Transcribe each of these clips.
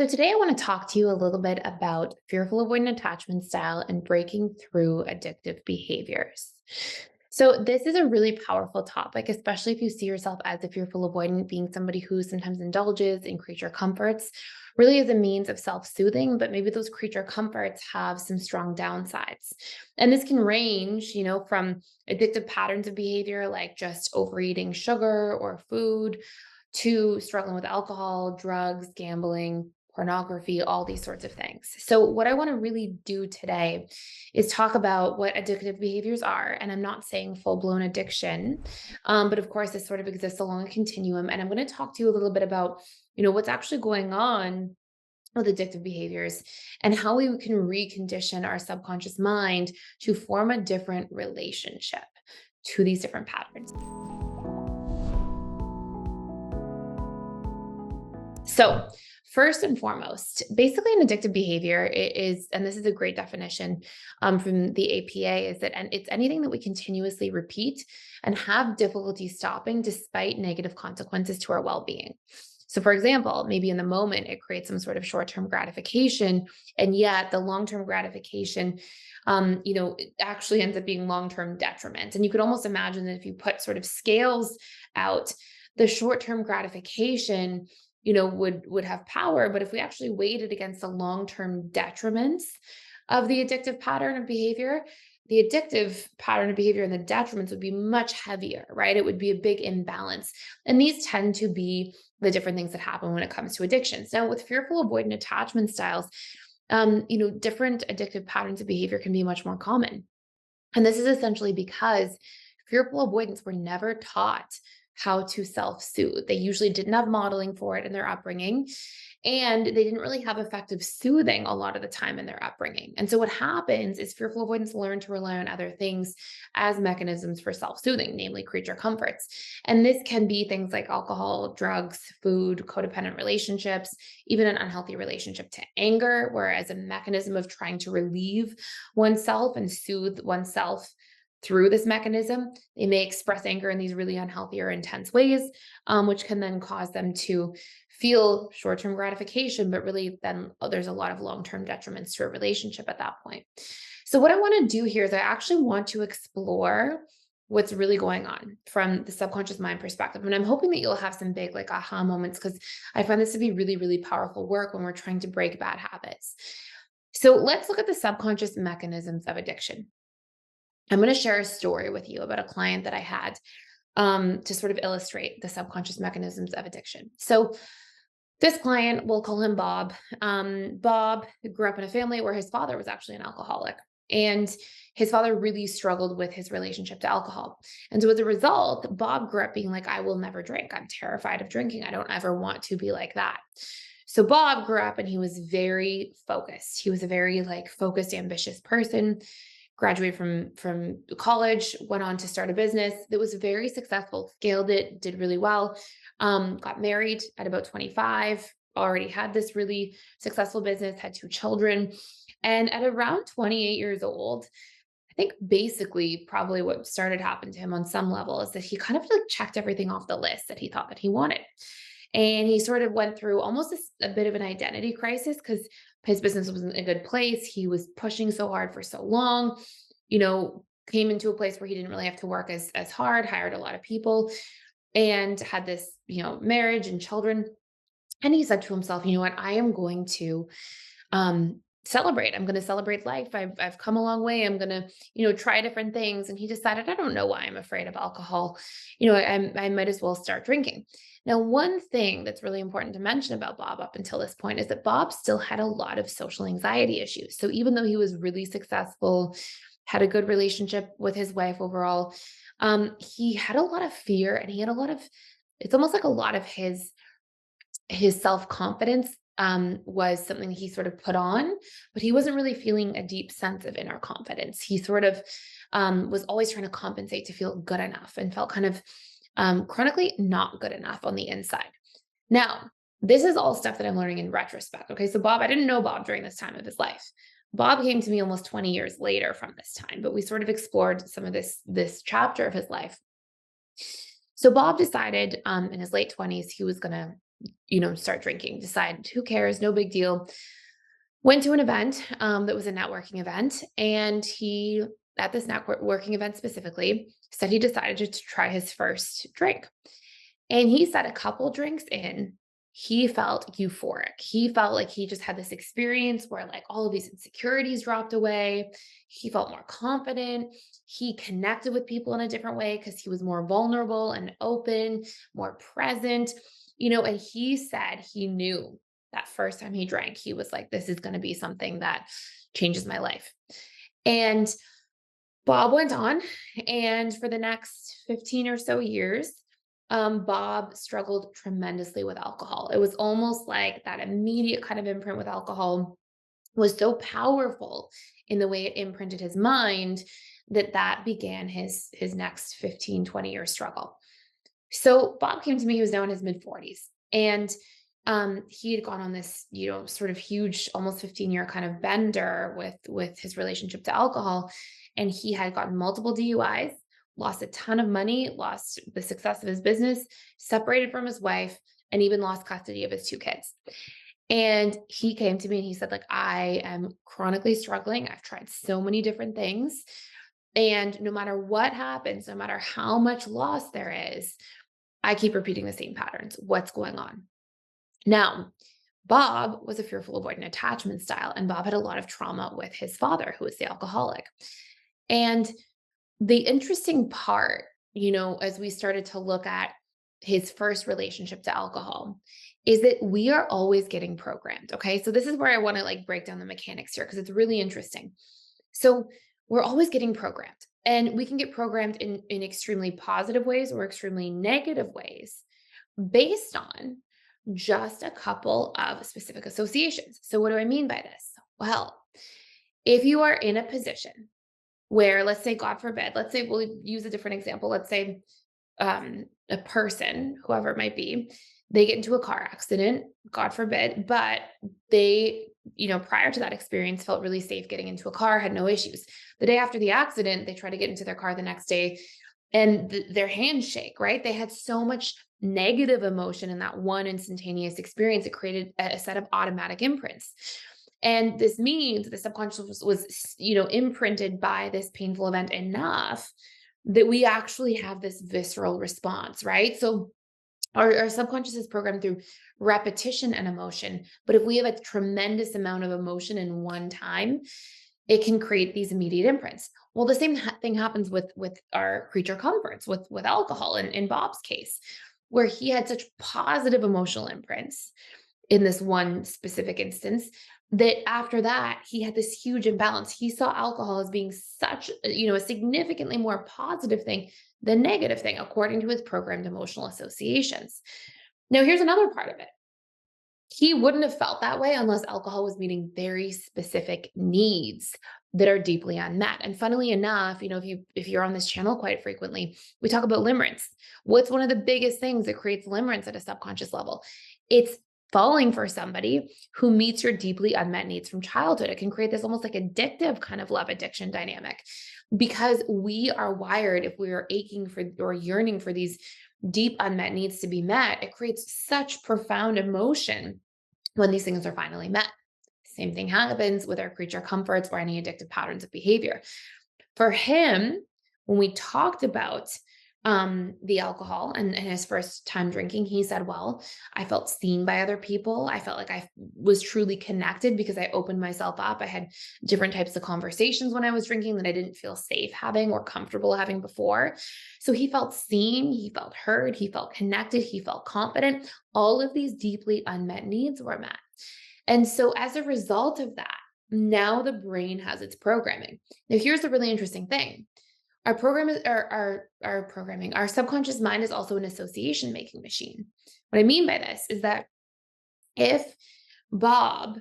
So, today I want to talk to you a little bit about fearful avoidant attachment style and breaking through addictive behaviors. So, this is a really powerful topic, especially if you see yourself as a fearful avoidant, being somebody who sometimes indulges in creature comforts, really as a means of self soothing, but maybe those creature comforts have some strong downsides. And this can range, from addictive patterns of behavior like just overeating sugar or food to struggling with alcohol, drugs, gambling, pornography, all these sorts of things. So, what I want to really do today is talk about what addictive behaviors are. And I'm not saying full blown addiction, but of course, this sort of exists along a continuum. And I'm going to talk to you a little bit about, what's actually going on with addictive behaviors and how we can recondition our subconscious mind to form a different relationship to these different patterns. So, first and foremost, basically, an addictive behavior is, and this is a great definition from the APA, is that and it's anything that we continuously repeat and have difficulty stopping despite negative consequences to our well being. So, for example, maybe in the moment it creates some sort of short term gratification, and yet the long term gratification, it actually ends up being long term detriment. And you could almost imagine that if you put sort of scales out, the short term gratification would have power. But if we actually weighed it against the long-term detriments of the addictive pattern of behavior, the addictive pattern of behavior and the detriments would be much heavier, right? It would be a big imbalance. And these tend to be the different things that happen when it comes to addictions. Now, with fearful avoidant attachment styles, different addictive patterns of behavior can be much more common. And this is essentially because fearful avoidants were never taught how to self soothe. They usually didn't have modeling for it in their upbringing, and they didn't really have effective soothing a lot of the time in their upbringing. And so, what happens is fearful avoidants learn to rely on other things as mechanisms for self soothing, namely creature comforts. And this can be things like alcohol, drugs, food, codependent relationships, even an unhealthy relationship to anger, where as a mechanism of trying to relieve oneself and soothe oneself through this mechanism, they may express anger in these really unhealthy or intense ways, which can then cause them to feel short term gratification, but really then there's a lot of long term detriments to a relationship at that point. So, what I want to do here is I actually want to explore what's really going on from the subconscious mind perspective. And I'm hoping that you'll have some big, like, aha moments, because I find this to be really, really powerful work when we're trying to break bad habits. So, let's look at the subconscious mechanisms of addiction. I'm going to share a story with you about a client that I had to sort of illustrate the subconscious mechanisms of addiction. So, this client, we'll call him Bob. Bob grew up in a family where his father was actually an alcoholic. And his father really struggled with his relationship to alcohol. And so as a result, Bob grew up being like, I will never drink. I'm terrified of drinking. I don't ever want to be like that. So Bob grew up and he was very focused. He was a very like focused, ambitious person, graduated from college, went on to start a business that was very successful, scaled it, did really well, got married at about 25, already had this really successful business, had two children. And at around 28 years old, I think basically probably what started happening to him on some level is that he kind of like checked everything off the list that he thought that he wanted. And he sort of went through almost a bit of an identity crisis because his business was in a good place. He was pushing so hard for so long, came into a place where he didn't really have to work as hard, hired a lot of people, and had this, marriage and children. And he said to himself, you know what, I am going to celebrate. I'm going to celebrate life. I've come a long way. I'm going to, try different things. And he decided, I don't know why I'm afraid of alcohol. I might as well start drinking. Now, one thing that's really important to mention about Bob up until this point is that Bob still had a lot of social anxiety issues. So even though he was really successful, had a good relationship with his wife overall, he had a lot of fear and he had a lot of, it's almost like a lot of his self-confidence was something he sort of put on, but he wasn't really feeling a deep sense of inner confidence. He sort of was always trying to compensate to feel good enough and felt kind of chronically not good enough on the inside. Now, this is all stuff that I'm learning in retrospect. Okay, so Bob, I didn't know Bob during this time of his life. Bob came to me almost 20 years later from this time, but we sort of explored some of this chapter of his life. So Bob decided in his late 20s he was going to start drinking, decide who cares, no big deal. Went to an event that was a networking event. And he, at this networking event specifically, said he decided to try his first drink. And he said a couple drinks in, he felt euphoric. He felt like he just had this experience where like all of these insecurities dropped away. He felt more confident. He connected with people in a different way because he was more vulnerable and open, more present, and he said he knew that first time he drank, he was like, this is going to be something that changes my life. And Bob went on, and for the next 15 or so years, Bob struggled tremendously with alcohol. It was almost like that immediate kind of imprint with alcohol was so powerful in the way it imprinted his mind that began his next 15-20 year struggle. So Bob came to me, he was now in his mid 40s. And he had gone on this, sort of huge, almost 15-year kind of bender with his relationship to alcohol. And he had gotten multiple DUIs, lost a ton of money, lost the success of his business, separated from his wife, and even lost custody of his two kids. And he came to me and he said, like, I am chronically struggling. I've tried so many different things. And no matter what happens, no matter how much loss there is, I keep repeating the same patterns. What's going on? Now, Bob was a fearful avoidant attachment style, and Bob had a lot of trauma with his father, who was the alcoholic. And the interesting part, as we started to look at his first relationship to alcohol, is that we are always getting programmed. Okay. So this is where I want to like break down the mechanics here because it's really interesting. So we're always getting programmed, and we can get programmed in extremely positive ways or extremely negative ways based on just a couple of specific associations. So what do I mean by this? Well, if you are in a position where, let's say, God forbid, let's say we'll use a different example. Let's say a person, whoever it might be, they get into a car accident, God forbid, but they, prior to that experience felt really safe getting into a car, had no issues. The day after the accident, they try to get into their car the next day and their hands shake, right? They had so much negative emotion in that one instantaneous experience. It created a set of automatic imprints. And this means the subconscious was, imprinted by this painful event enough that we actually have this visceral response, right? So our subconscious is programmed through repetition and emotion. But if we have a tremendous amount of emotion in one time, it can create these immediate imprints. Well, the same thing happens with our creature comforts, with alcohol in Bob's case, where he had such positive emotional imprints in this one specific instance that after that he had this huge imbalance. He saw alcohol as being such, a significantly more positive thing than negative thing, according to his programmed emotional associations. Now, here's another part of it. He wouldn't have felt that way unless alcohol was meeting very specific needs that are deeply unmet. And funnily enough, if you're on this channel quite frequently, we talk about limerence. What's one of the biggest things that creates limerence at a subconscious level? It's falling for somebody who meets your deeply unmet needs from childhood. It can create this almost like addictive kind of love addiction dynamic because we are wired, if we are aching for or yearning for these deep unmet needs to be met, it creates such profound emotion when these things are finally met. Same thing happens with our creature comforts or any addictive patterns of behavior. For him, when we talked about the alcohol and his first time drinking, he said, well, I felt seen by other people. I felt like I was truly connected because I opened myself up. I had different types of conversations when I was drinking that I didn't feel safe having or comfortable having before. So he felt seen, he felt heard, he felt connected, he felt confident. All of these deeply unmet needs were met. And so as a result of that, now the brain has its programming. Now, here's the really interesting thing. Our program is our programming, our subconscious mind is also an association making machine. What I mean by this is that if Bob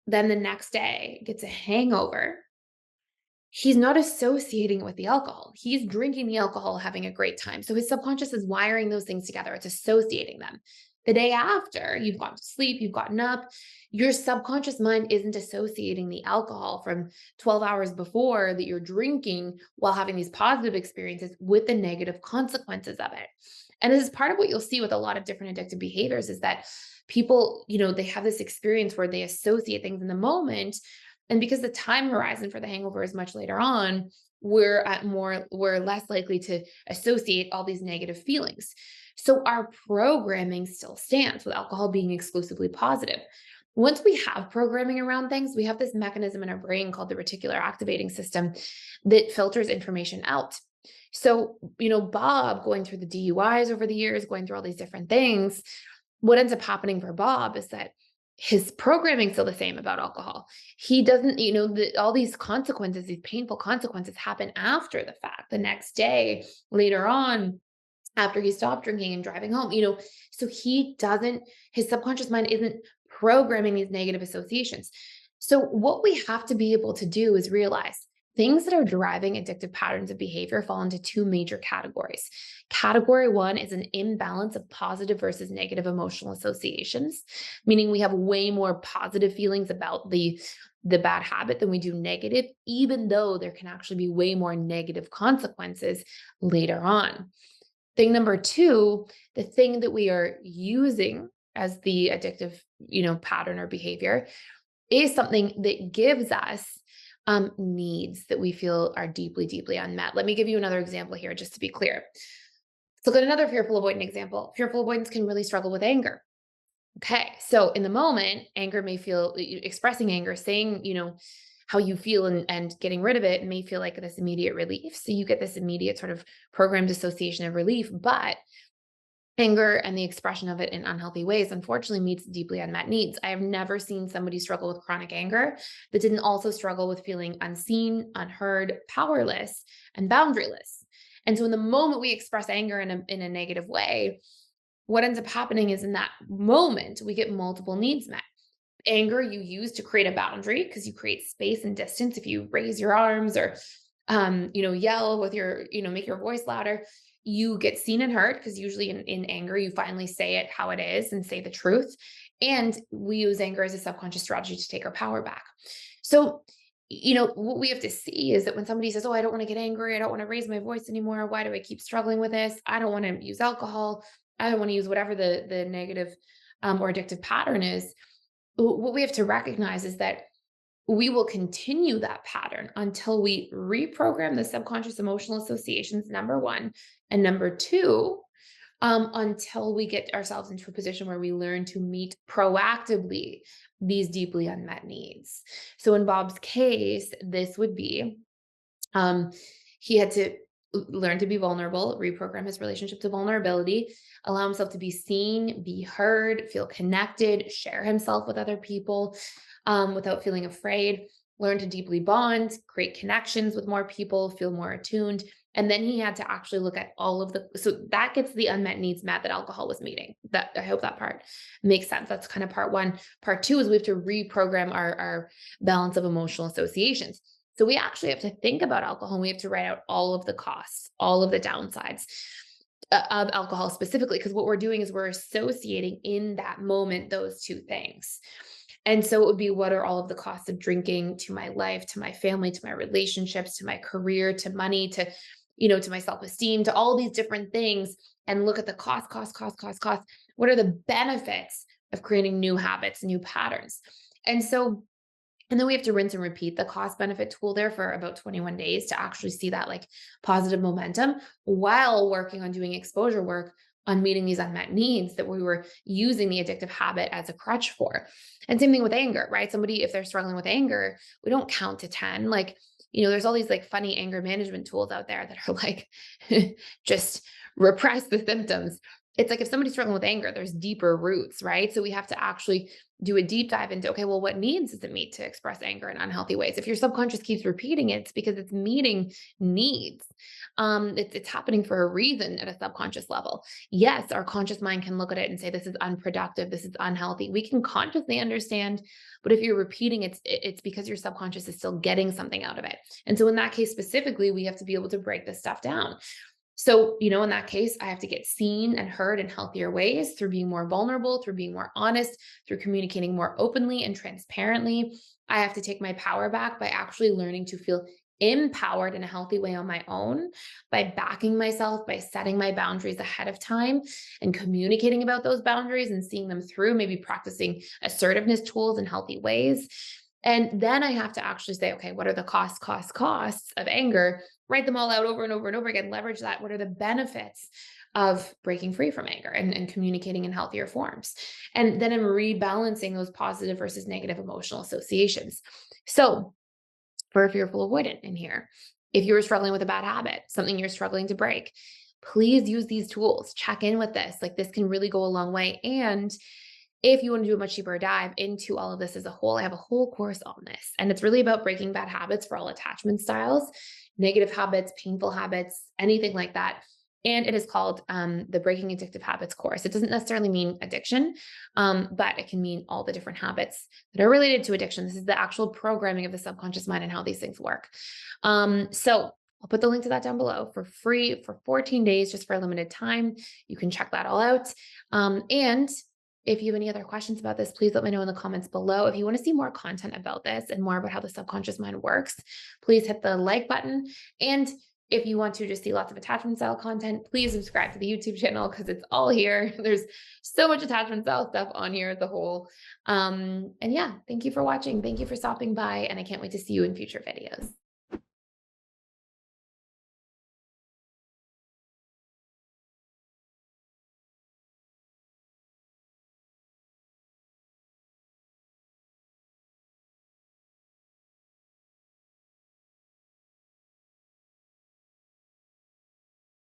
then the next day gets a hangover, he's not associating it with the alcohol. He's drinking the alcohol, having a great time. So his subconscious is wiring those things together. It's associating them. The day after you've gone to sleep, you've gotten up, your subconscious mind isn't associating the alcohol from 12 hours before that you're drinking while having these positive experiences with the negative consequences of it. And this is part of what you'll see with a lot of different addictive behaviors is that people, they have this experience where they associate things in the moment. And because the time horizon for the hangover is much later on, we're less likely to associate all these negative feelings. So our programming still stands with alcohol being exclusively positive. Once we have programming around things, we have this mechanism in our brain called the reticular activating system that filters information out. So, Bob going through the DUIs over the years, going through all these different things, what ends up happening for Bob is that his programming's still the same about alcohol. He doesn't, all these consequences, these painful consequences happen after the fact, the next day, later on, after he stopped drinking and driving home, so his subconscious mind isn't programming these negative associations. So what we have to be able to do is realize things that are driving addictive patterns of behavior fall into two major categories. Category one is an imbalance of positive versus negative emotional associations, meaning we have way more positive feelings about the bad habit than we do negative, even though there can actually be way more negative consequences later on. Thing number two, the thing that we are using as the addictive, pattern or behavior is something that gives us needs that we feel are deeply, deeply unmet. Let me give you another example here, just to be clear. Let's look at another fearful avoidant example. Fearful avoidance can really struggle with anger. Okay, so in the moment, anger may feel, expressing anger, saying, how you feel and getting rid of it may feel like this immediate relief. So you get this immediate sort of programmed association of relief, but anger and the expression of it in unhealthy ways, unfortunately, meets deeply unmet needs. I have never seen somebody struggle with chronic anger that didn't also struggle with feeling unseen, unheard, powerless, and boundaryless. And so in the moment we express anger in a negative way, what ends up happening is in that moment, we get multiple needs met. Anger you use to create a boundary because you create space and distance. If you raise your arms or, yell with make your voice louder, you get seen and heard because usually in anger, you finally say it how it is and say the truth. And we use anger as a subconscious strategy to take our power back. So, what we have to see is that when somebody says, oh, I don't want to get angry, I don't want to raise my voice anymore. Why do I keep struggling with this? I don't want to use alcohol. I don't want to use whatever the negative or addictive pattern is. What we have to recognize is that we will continue that pattern until we reprogram the subconscious emotional associations, number one. And number two, until we get ourselves into a position where we learn to meet proactively these deeply unmet needs. So in Bob's case, this would be he had to learn to be vulnerable, reprogram his relationship to vulnerability, allow himself to be seen, be heard, feel connected, share himself with other people without feeling afraid, learn to deeply bond, create connections with more people, feel more attuned. And then he had to actually look at so that gets the unmet needs met that alcohol was meeting. That I hope that part makes sense. That's kind of part one. Part two is we have to reprogram our balance of emotional associations. So we actually have to think about alcohol and we have to write out all of the costs, all of the downsides of alcohol specifically, because what we're doing is we're associating in that moment those two things. And so it would be, what are all of the costs of drinking to my life, to my family, to my relationships, to my career, to money, to my self-esteem, to all these different things, and look at the cost. What are the benefits of creating new habits, new patterns? And then we have to rinse and repeat the cost benefit tool there for about 21 days to actually see that like positive momentum while working on doing exposure work on meeting these unmet needs that we were using the addictive habit as a crutch for. And same thing with anger, right? Somebody, if they're struggling with anger, we don't count to 10. Like, there's all these like funny anger management tools out there that are like, just repress the symptoms. It's like if somebody's struggling with anger, there's deeper roots, right? So we have to actually do a deep dive into, okay, well, what needs does it meet to express anger in unhealthy ways? If your subconscious keeps repeating it, it's because it's meeting needs. It's happening for a reason at a subconscious level. Yes, our conscious mind can look at it and say, this is unproductive, this is unhealthy. We can consciously understand, but if you're repeating it, it's because your subconscious is still getting something out of it. And so in that case specifically, we have to be able to break this stuff down. So, in that case, I have to get seen and heard in healthier ways through being more vulnerable, through being more honest, through communicating more openly and transparently. I have to take my power back by actually learning to feel empowered in a healthy way on my own by backing myself, by setting my boundaries ahead of time and communicating about those boundaries and seeing them through, maybe practicing assertiveness tools in healthy ways. And then I have to actually say, okay, what are the costs of anger? Write them all out over and over and over again, leverage that. What are the benefits of breaking free from anger and communicating in healthier forms? And then I'm rebalancing those positive versus negative emotional associations. So, for a fearful avoidant in here, if you're struggling with a bad habit, something you're struggling to break, please use these tools. Check in with this. Like, this can really go a long way. And if you want to do a much deeper dive into all of this as a whole, I have a whole course on this. And it's really about breaking bad habits for all attachment styles, negative habits, painful habits, anything like that. And it is called the Breaking Addictive Habits course. It doesn't necessarily mean addiction, but it can mean all the different habits that are related to addiction. This is the actual programming of the subconscious mind and how these things work. So I'll put the link to that down below for free for 14 days, just for a limited time. You can check that all out. And if you have any other questions about this, please let me know in the comments below. If you want to see more content about this and more about how the subconscious mind works, please hit the like button. And if you want to just see lots of attachment style content, please subscribe to the YouTube channel because it's all here. There's so much attachment style stuff on here as a whole. And yeah, thank you for watching. Thank you for stopping by. And I can't wait to see you in future videos.